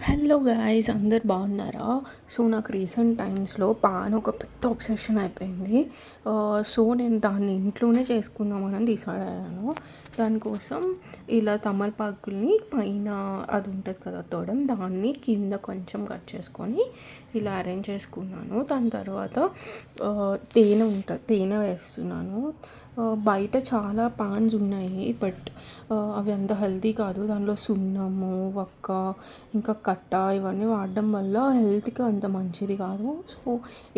Hello guys, అందరు బాగున్నారా? So నాకు రీసెంట్ టైమ్స్లో పాన్ ఒక పెద్ద ఒబ్సెషన్ అయిపోయింది. సో నేను దాన్ని ఇంట్లోనే చేసుకుందామని డిసైడ్ అయ్యాను. దానికోసం ఇలా తమలపాకుల్ని పైన అది ఉంటుంది కదా తోడం, దాన్ని కింద కొంచెం కట్ చేసుకొని ఇలా అరేంజ్ చేసుకున్నాను. దాని తర్వాత తేనె ఉంటుంది, తేనె వేస్తున్నాను. బయట చాలా పాన్స్ ఉన్నాయి, బట్ అవి అంత హెల్తీ కాదు. దానిలో సున్నము, వక్క, ఇంకా కట్ట ఇవన్నీ వాడడం వల్ల హెల్త్కి అంత మంచిది కాదు. సో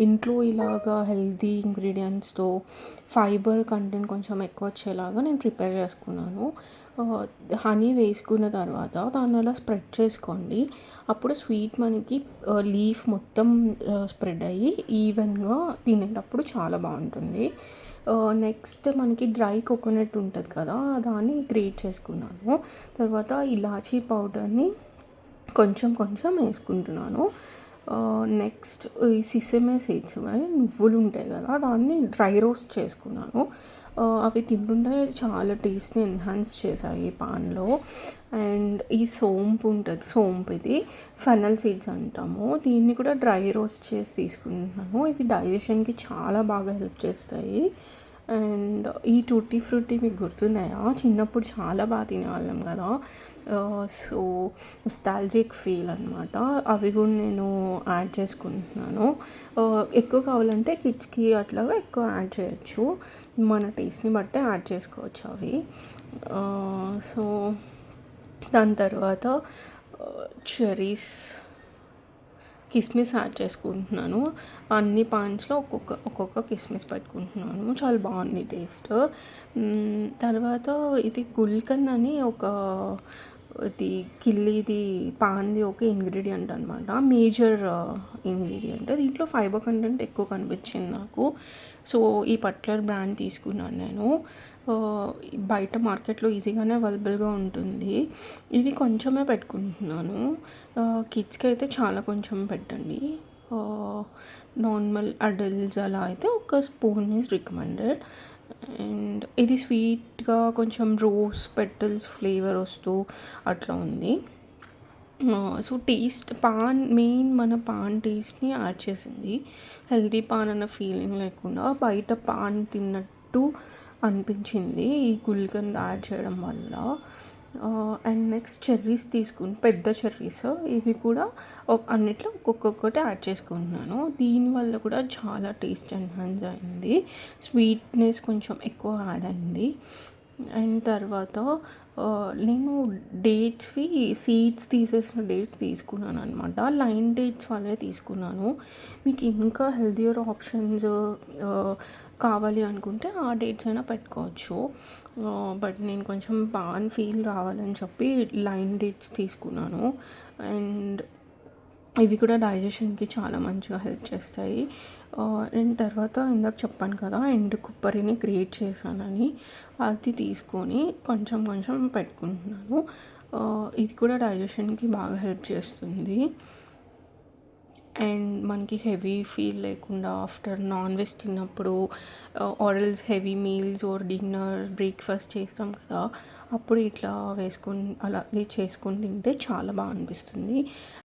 ఇంట్లో ఇలాగా హెల్తీ ఇంగ్రీడియంట్స్తో ఫైబర్ కంటెంట్ కొంచెం ఎక్కువ వచ్చేలాగా నేను ప్రిపేర్ చేసుకున్నాను. హనీ వేసుకున్న తర్వాత దాన్ని అలా స్ప్రెడ్ చేసుకోండి. అప్పుడు స్వీట్ మనకి లీఫ్ మొత్తం స్ప్రెడ్ అయ్యి ఈవెన్గా తినేటప్పుడు చాలా బాగుంటుంది. నెక్స్ట్ మనకి డ్రై కోకోనట్ ఉంటుంది కదా, దాన్ని గ్రేట్ చేసుకున్నాను. తర్వాత ఇలాచీ పౌడర్ని కొంచెం కొంచెం వేసుకుంటున్నాను. నెక్స్ట్ ఈ సిసమే సీడ్స్ నువ్వులు ఉంటాయి కదా, దాన్ని డ్రై రోస్ట్ చేసుకున్నాను. అవి తింటుంటే చాలా టేస్ట్ని ఎన్హాన్స్ చేశాయి పాన్లో. అండ్ ఈ సోంపు ఉంటుంది, సోంపు ఇది ఫెనల్ సీడ్స్ అంటాము, దీన్ని కూడా డ్రై రోస్ట్ చేసి తీసుకుంటున్నాను. ఇవి డైజెషన్కి చాలా బాగా హెల్ప్ చేస్తాయి. అండ్ ఈ టూటీ ఫ్రూటీ మీకు గుర్తున్నాయా? చిన్నప్పుడు చాలా బాగా తినేవాళ్ళం కదా. సో నొస్టాల్జిక్ ఫీల్ అనమాట. అవి కూడా నేను యాడ్ చేసుకుంటున్నాను. ఎక్కువ కావాలంటే కిడ్స్కి అట్లాగా ఎక్కువ యాడ్ చేయొచ్చు, మన టేస్ట్ని బట్టి యాడ్ చేసుకోవచ్చు అవి. సో దాని తర్వాత చెరీస్, కిస్మిస్ యాడ్ చేసుకుంటున్నాను. అన్ని పాన్స్లో ఒక్కొక్క కిస్మిస్ పెట్టుకుంటున్నాను. చాలా బాగుంది టేస్ట్. తర్వాత ఇది గుల్కన్ అని ఒక ఇది కిల్లీది పాన్ది ఒక ఇంగ్రీడియంట్ అనమాట, మేజర్ ఇంగ్రీడియంట్. దీంట్లో ఫైబర్ కంటెంట్ ఎక్కువ కనిపించింది నాకు. సో ఈ పర్టికులర్ బ్రాండ్ తీసుకున్నాను నేను. బయట మార్కెట్లో ఈజీగానే అవైలబుల్గా ఉంటుంది. ఇవి కొంచెమే పెట్టుకుంటున్నాను. కిడ్స్కి అయితే చాలా కొంచెం పెట్టండి. నార్మల్ అడల్ట్స్ అలా అయితే ఒక స్పూన్ ఈజ్ రికమెండెడ్. అండ్ ఇది స్వీట్గా కొంచెం రోజ్ పెటల్స్ ఫ్లేవర్ వస్తూ అట్లా ఉంది. సో టేస్ట్ పాన్ మెయిన్ మన పాన్ టేస్ట్ని యాడ్ చేసింది. హెల్తీ పాన్ అన్న ఫీలింగ్ లేకుండా బయట పాన్ తిన్నట్టు అనిపించింది ఈ గుల్కంద్ యాడ్ చేయడం వల్ల. అండ్ నెక్స్ట్ చెర్రీస్ తీసుకుని, పెద్ద చెర్రీస్ ఇవి కూడా అన్నిట్లో ఒక్కొక్కటి యాడ్ చేసుకుంటున్నాను. దీనివల్ల కూడా చాలా టేస్ట్ ఎన్హాన్స్ అయింది, స్వీట్నెస్ కొంచెం ఎక్కువ యాడ్ అయింది. అండ్ తర్వాత నేను డేట్స్వి సీడ్స్ తీసేసిన డేట్స్ తీసుకున్నాను అనమాట. లైన్ డేట్స్ వాళ్ళే తీసుకున్నాను. మీకు ఇంకా హెల్దియర్ ఆప్షన్స్ కావాలి అనుకుంటే ఆ డేట్స్ అయినా పెట్టుకోవచ్చు. బట్ నేను కొంచెం పాన్ ఫీల్ రావాలని చెప్పి లైన్ డేట్స్ తీసుకున్నాను. అండ్ ఇవి కూడా డైజెషన్కి చాలా మంచిగా హెల్ప్ చేస్తాయి. అండ్ తర్వాత ఇందాక చెప్పాను కదా ఎండు కొబ్బరిని గ్రేట్ చేశానని, అది తీసుకొని కొంచెం కొంచెం పెట్టుకుంటున్నాను. ఇది కూడా డైజెషన్కి బాగా హెల్ప్ చేస్తుంది. అండ్ మనకి హెవీ ఫీల్ లేకుండా ఆఫ్టర్ నాన్ వెజ్ తిన్నప్పుడు ఆరల్స్ heavy meals or dinner breakfast చేస్తాం కదా, అప్పుడు ఇట్లా వేసుకొని అలా చేసుకొని తింటే చాలా బాగా అనిపిస్తుంది.